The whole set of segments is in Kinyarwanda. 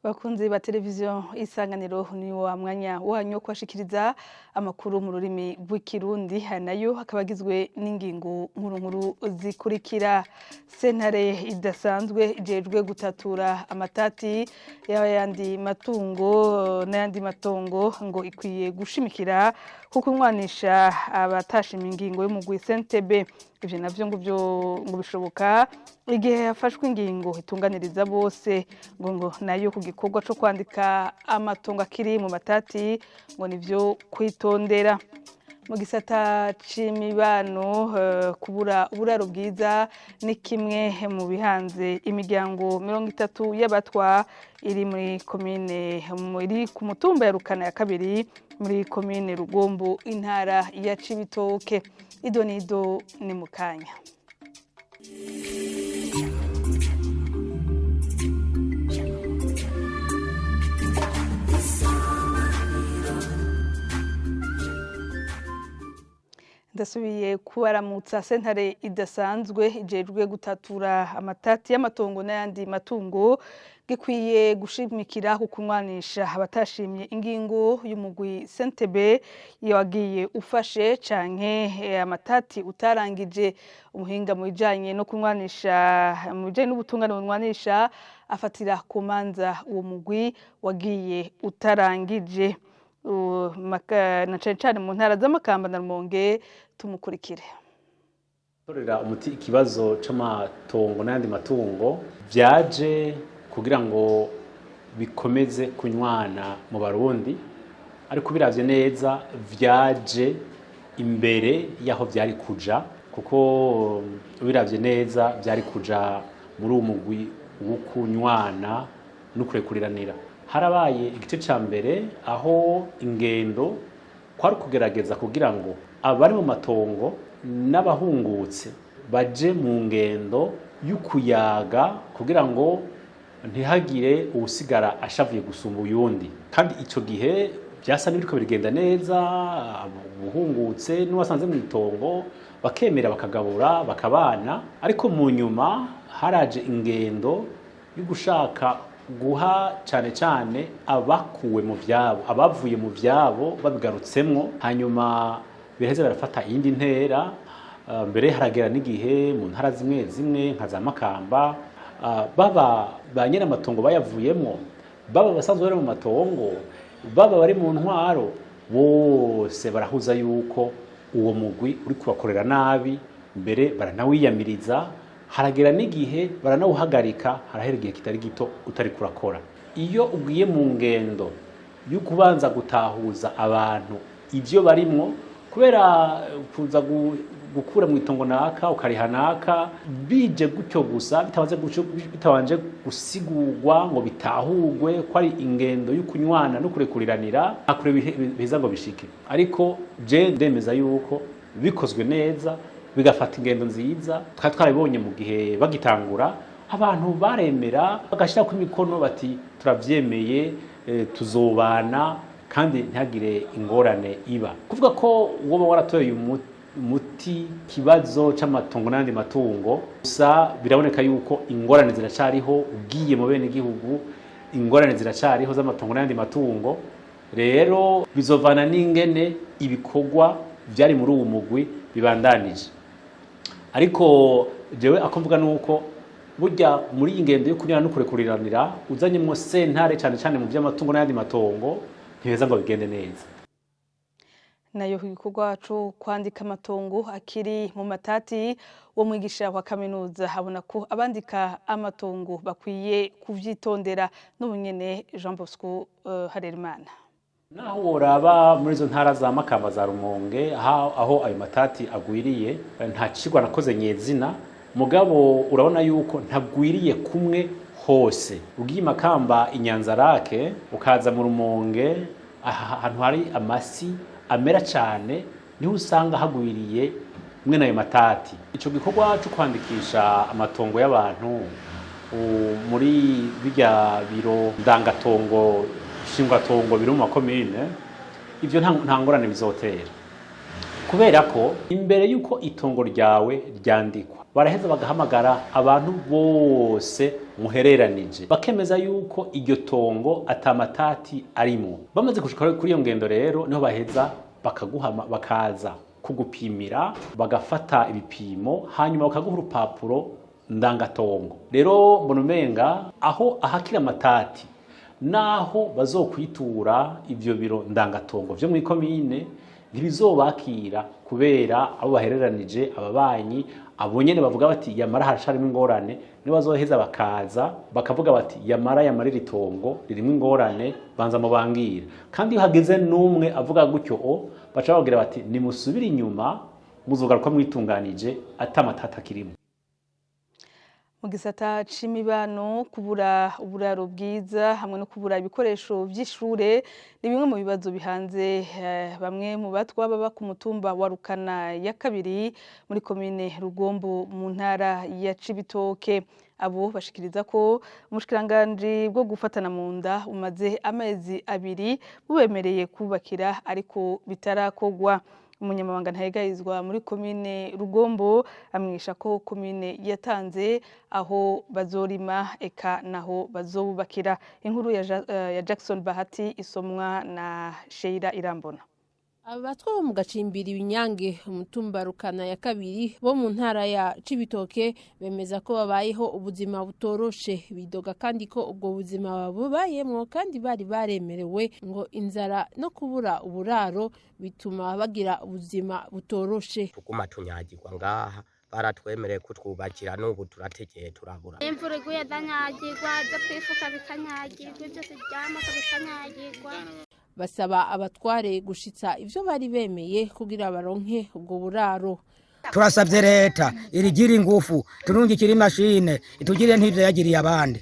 Bakunzi ba televiziyo isanganiro ni wa mwanya wanyu kwashikiriza amakuru mu rurimi rw'ikirundi nayo hakaba agizwe n'ingingo nkuru zikurikira. Sentare idasanzwe ijejwe gutatura amatati y'ayandi matungo n'ayandi matongo ngo ikwiye gushimikira kuko umwanisha abatashima ingingo y'umugwi Sentebe. Ivyo navyo ngo bishoboka igihe hafashwe ingingo itunganiriza bose ngo nayo ku gikorwa cyo kwandika amatongo akiri mu matati ngo nivyo kwitondera. Mu gisata c'imibano kubura uburaro bwiza ni kimwe mu bihanze imiryango 30 y'abatwa iri muri komine iri ku mutumba ya Rukana ya kabiri muri komine Rugombo intara ya Cibitoke. Idonido ni mukanya. Ndasubiye kubaramutsa. Sentare idasanzwe ijejwe gutatura amatati y'amatongo n'ayandi matungo gikwiye gushimikira kukunwanisha abatashimye ingingo y'umugwi Sentebe yagiye ufashe canke amatati utarangije. Umuhinga mu bijanye no kunwanisha mu bijanye n'ubutungane bunwanisha afatira ku manza uwo mugwi wagiye utarangije na cane mu ntara z'Amakamba na Rumonge. Tumukurikire. Torera umuti ikibazo c'amatongo n'andi matungo vyaje kugira ngo bikomeze kunywana mu Barundi, ariko biravye neza vyaje imbere yaho vyari kuja, kuko biravye neza vyari kuja muri umugwi wo kunywana no kurekuriranira. Harabaye igice ca mbere aho ingendo kwari kugerageza kugira ngo abari mu matongo n'abahungutse baje mu ngendo y'ukuyaga kugira ngo ntihagire uwusigara ashavuye gusumba uyundi. Kandi ico gihe byasa n'ibiriko birigenda neza, ubuhungutse n'uwasanze mu itongo bakemera bakagabura bakabana. Ariko mu nyuma haraje ingendo yo gushaka guha cane cane abakuwe mu vyabo, abavuye mu vyabo babigarutsemwo, hanyuma biraheze barafata iyindi ntera. Mbere haragera n'igihe mu ntara zimwe zimwe nka za Makamba baba ba nyene amatongo bayavuyemo, baba basanzwe bari mu matongo, baba bari mu ntwaro, bose barahuza yuko uwo mugwi uri kubakorera nabi. Mbere baranawiyamiriza, haragera n'igihe baranawuhagarika, harahera igihe kitari gito utari kurakora. Iyo ugiye mu ngendo yo kubanza gutahuza abantu ivyo barimwo, kubera kuza gukura mu itongo naka ukariha naka bije gutyo gusa bitabanje gusigurwa ngo bitahurwe ko ari ingendo yo kunywana no kurekuriranira, akure biza ngo bishike. Ariko je ndemeza yuko bikozwe neza bigafata ingendo nziza. Twarabibonye mu gihe bagitangura abantu baremera bagashira ku mikono bati turavyemeye, tuzobana kandi ntihagire ingorane iba. Kuvuga ko woba waratoye umuti kibazo c'amatongo n'andi matungo gusa, biraboneka yuko ingorane ziracariho. Ugiye mu bene gihugu ingorane ziracariho z'amatongo n'andi matungo. Rero bizovana n'ingene ibikorwa vyari muri uwo mugwi bibandanije. Ariko jewe akomvuga nuko burya muri ingendo yo kunyana no kurekuriranira uzanyemwo sentare cane cane mu vy'amatungo n'andi matongo ntibeza ngo bigende neza. Nayo igikorwa cyo kwandika amatongo akiri mu matati, wo mwigisha wa kaminuza habona ko abandika amatongo bakwiye kuvyitondera. N'ubunyene Jean Bosco Harerimana. Naho woraba muri izo ntara za Makamba za Rumonge aho ayo matati agwiriye, nta cigwa nakoze nyezina, mugabo urabona yuko ntagwiriye kumwe hose. Ugiye Makamba Inyanzarake ukaza mu Rumonge ahantu hari amasi amera cyane niho usanga hagwiriye mwe nayo matati. Ico gikorwa cyo kwandikisha amatongo y'abantu muri bijya biro ndangatongo shingwatongo biri mu makomine, ivyo nta ngorane bizotera. kubera ko imbere y'uko itongo ryawe ryandikwa baraheza bagahamagara abantu bose muhereranije bakemeza yuko iryo tongo atamatati arimo. Bamaze gushika kuri iyo ngendo rero niho baheza bakaguhama bakaza kugupimira bagafata ibipimo hanyuma bakaguha urupapuro ndangatongo. Rero mbona umenga aho ahakira amatati naho bazokwitura ivyo biro ndangatongo vyo mu ikomine ntibizobakira kubera abo bahereranije ababanyi abo nyene bavuga bati yamara harasharimo ingorane ni bazoheza bakaza bakavuga bati yamara ritongo ririmo ingorane banza mubangira. Kandi iyo hageze numwe avuga gutyo baca bagira bati nimusubire inyuma muzogaruka mwitunganije atamatata kirimo. Mu gisata c'imibano kubura uburaro bwiza hamwe no kubura ibikoresho vy'ishure ni bimwe mu bibazo bihanze bamwe mu batwa baba ku mutumba wa Rukana ya kabiri muri komine Rugombo mu ntara ya Cibitoke. Abo bashikiriza ko umushikiranganje bwo gufatana mu nda umaze amezi 2 bubemereye kubakira ariko bitarakogwa. Umunyamabanga ntayegayizwa muri komine Rugombo amwisha ko komine yatanze aho bazorima eka naho bazobubakira. Inkuru ya Jackson Bahati isomwa na Sheila Irambona. Abatwa bo mu gacimbiri Binyange umutumba Rukana ya kabiri bo mu ntara ya Cibitoke bemeza ko babayeho ubuzima butoroshe bidoga kandi ko ubwo buzima babayemwo kandi bari baremerewe ngo inzara no kubura uburaro bituma bagira ubuzima butoroshe. Tuguma tunyagirwa ngaha baratwemereye kutwubakira n'ubu turategeye turabura. Imvura iguye danyagirwa byo kwifuka bikanyagirwa byose byama bikanyagirwa. Basaba abatware gushitsa ivyo bari bemeye kugira baronke ubwo buraro. Turasabye leta irigira ingufu turungikira imashine itugire ntivyo yagiriye abandi.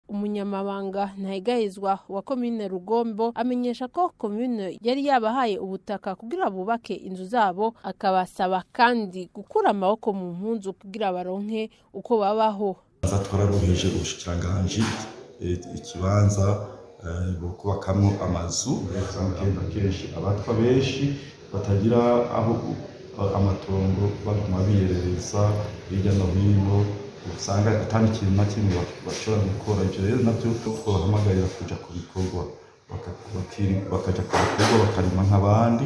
Umunyamabanga ntayegayizwa wa komine Rugombo amenyesha ko komine yari yabahaye ubutaka kugira bubake inzu zabo akabasaba kandi gukura amaboko mu mpunzu kugira baronke uko babaho. Twararuhije ubushikiranganje ikibanza bukubakamwo amazu kenshi abatwa benshi batagira aho amatongo baguma biyerereza hirya no hino usanga atandi kintu na kimwe bashobora gukora. Ivyo rero navyo twahamagarira kuja ku bikorwa bakaja ku bikorwa bakarima nk'abandi.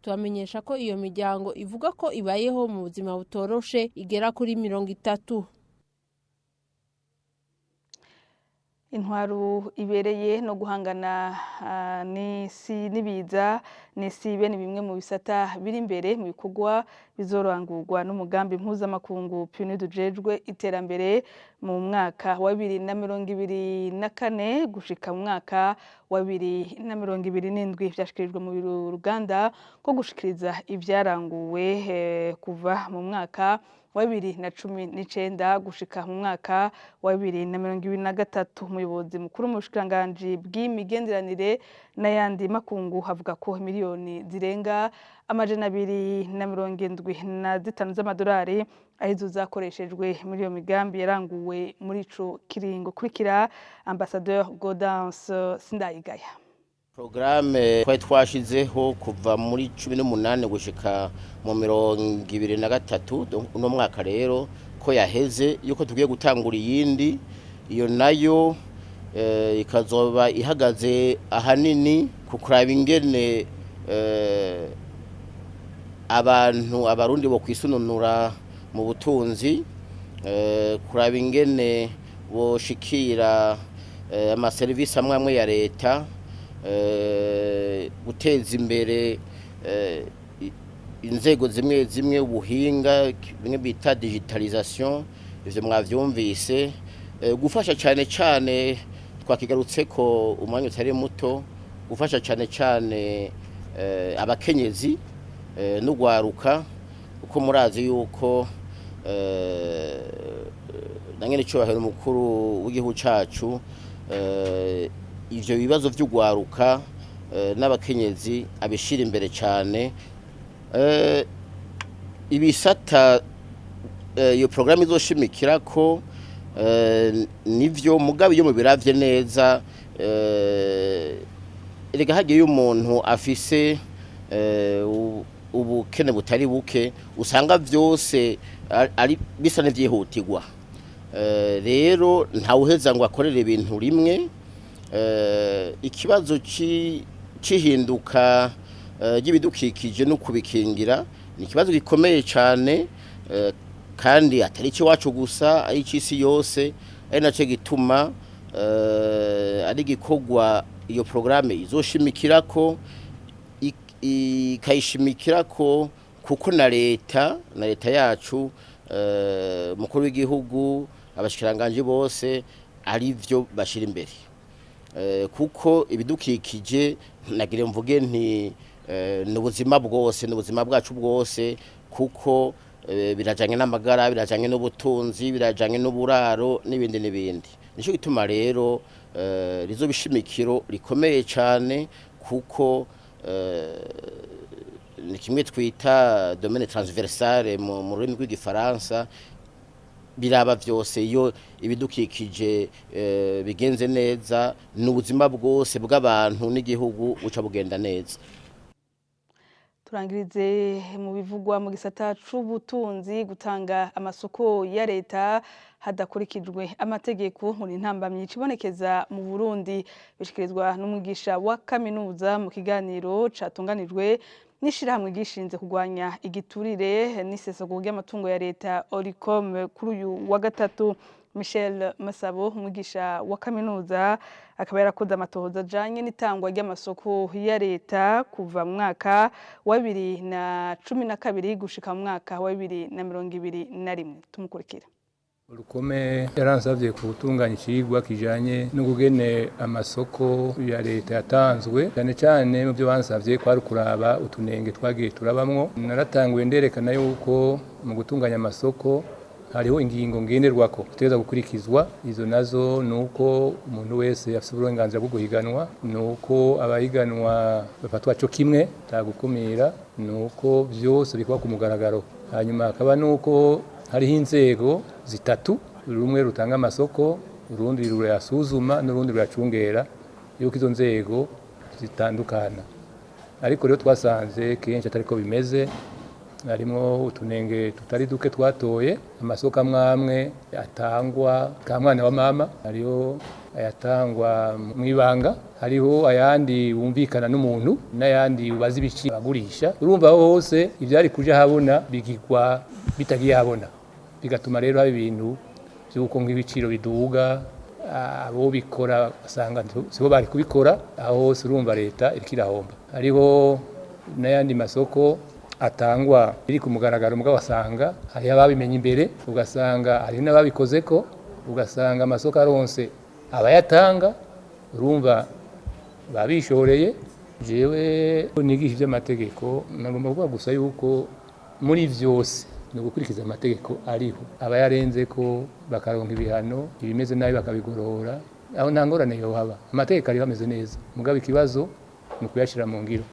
Twamenyesha ko iyo miryango ivuga ko ibayeho mu buzima butoroshe igera kuri 30. Intwaro ibereye no guhangana n'ibiza bene bimwe mu bisata biri imbere mu bikorwa bizorangurwa n'umugambi mpuzamakungu PNUD ujejwe iterambere mu mwaka wa 2024 gushika mu mwaka wa 2027 byashikirijwe mu ruganda ko gushikiriza ivyaranguwe kuva mu mwaka wa 2019 gushika mu mwaka wa 2023. Umuyobozi mukuru mu bushikiranganje bw'imigenderanire n'ayandi makungu havuga ko miliyoni zirenga amajana 275 z'amadolari arizo zakoreshejwe muri iyo migambi yaranguwe muri ico kiringo. Kurikira Ambassadeur Gaudence Sindayigaya. Programme twari twashizeho kuva muri 18 gushika mu 2023 uno mwaka rero ko yaheze yuko tugiye gutangura iyindi iyo nayo ikazoba ihagaze ahanini kukuraba ingene abarundi bo kwisununura mu butunzi kuraba ingene boshikira amaserivisi amwe ya leta guteza imbere inzego zimwe ubuhinga bimwe bita digitalisation ivyo mwavyumvise gufasha cyane twakigarutse ko umwanya utari muto gufasha cyane abakenyezi no gwaruka uko murazi yuko nangene cyubahiro mukuru w'igihugu cacu ivyo bibazo vy'ugwaruka n'abakenyezi abishira imbere cyane ibisata iyo programme izoshimikira ko nivyo mugabe yo mubiravye neza erega hagiye umuntu afise ubukene butari buke usanga byose ari bisa n'ivyihutirwa. Rero ntawuheza ngo akorere ibintu rimwe. Ikibazo cihinduka ry'ibidukikije no kubikingira ni ikibazo gikomeye cyane, kandi atari iwacu gusa, ari ic'isi yose, ari nacyo gituma ari gikorwa iyo programme izoshimikirako ikayishimikirako, kuko na leta yacu, mukuru w'igihugu, abashikiranganje bose ari byo bashira imbere, kuko ibidukikije nagire mvuge nti n'ubuzima bwose, n'ubuzima bwacu bwose, kuko birajanye n'amagara, birajanye n'ubutunzi, birajanye n'uburaro n'ibindi n'ibindi. Nico gituma rero rizobishimikiro rikomeye cyane, kuko ni kimwe twita domaine transversale mu rurimi rw'igifaransa, biraba byose. Iyo ibidukikije bigenze neza, n'ubuzima bwose bw'abantu n'igihugu buca bugenda neza. Turangirize mu bivugwa mu gisata c'ubutunzi, gutanga amasoko ya leta hadakurikijwe amategeko muri ntambamye cibonekeza mu Burundi, bishikirizwa n'umwigisha wa kaminuza mu kiganiro catunganijwe n'ishirahamwe gishinze kugwanya igiturire n'isesagurwa ry'amatungo ya leta Oricom kuri uyu wa gatatu. Michel Masabo, umwigisha wa kaminuza, akaba yarakoze amatohoza ajanye n'itangwa ry'amasoko ya leta kuva mu mwaka wa 2012 gushika mu mwaka wa 2021. Tumukurikira. Urukome yaransavye gutunganya icigwa kijanye no kugene amasoko ya leta yatanzwe, cyane cyane mu byo bansavye kwari kuraba utunenge twagiye turabamwo. Naratanguye nderekana yuko mu gutunganya amasoko hariho ingingo ngenderwako tuteza gukurikizwa. Izo nazo nuko umuntu wese afite uburenganzira bwo guhiganwa, nuko abahiganwa bafatwa cyo kimwe tagukumira, nuko byose bikwa ku mugaragaro. Hanyuma akaba nuko hariho inzego zitatu, rumwe rutanga amasoko, urundi rurayasuzuma, n'urundi ruracungera, yuko izo nzego zitandukana. Ariko rero twasanze kenshi atariko bimeze, harimo utunenge tutari duke twatoye. Amasoko amwe atangwa ka mwana wa mama, hariho ayatangwa mwibanga, hariho ayandi wumvikana n'umuntu, n'ayandi ubaza ibiciro agurisha. Urumva hose ivyari kuja habona bigirwa bitagiye habona, bigatuma rero haba ibintu by'uko nk'ibiciro biduga, abo bikora basanga sibo bari kubikora. Aho hose urumva leta irikirahomba. Hariho n'ayandi masoko atangwa iri ku mugaragaro, mugabo wasanga hari ababimenye imbere, ugasanga hari n'ababikozeko, ugasanga amasoko aronse abayatanga, urumva babishoreye. Jewe nigisha iby'amategeko, nagomba kuvuga gusa yuko muri vyose no gukurikiza amategeko ariho, abayarenze ko bakaronka ibihano, ibimeze nabi bakabigorora, aho nta ngorane yohaba. Amategeko ariho ameze neza, mugabo ikibazo ni ukuyashira mu ngiro.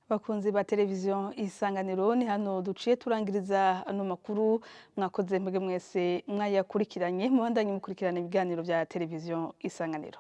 Bakunzi ba televiziyo Isanganiro, ni hano duciye turangiriza ano makuru. Mwakoze mwege mwese mwayakurikiranye, mubandanye mukurikirana ibiganiro bya televiziyo Isanganiro.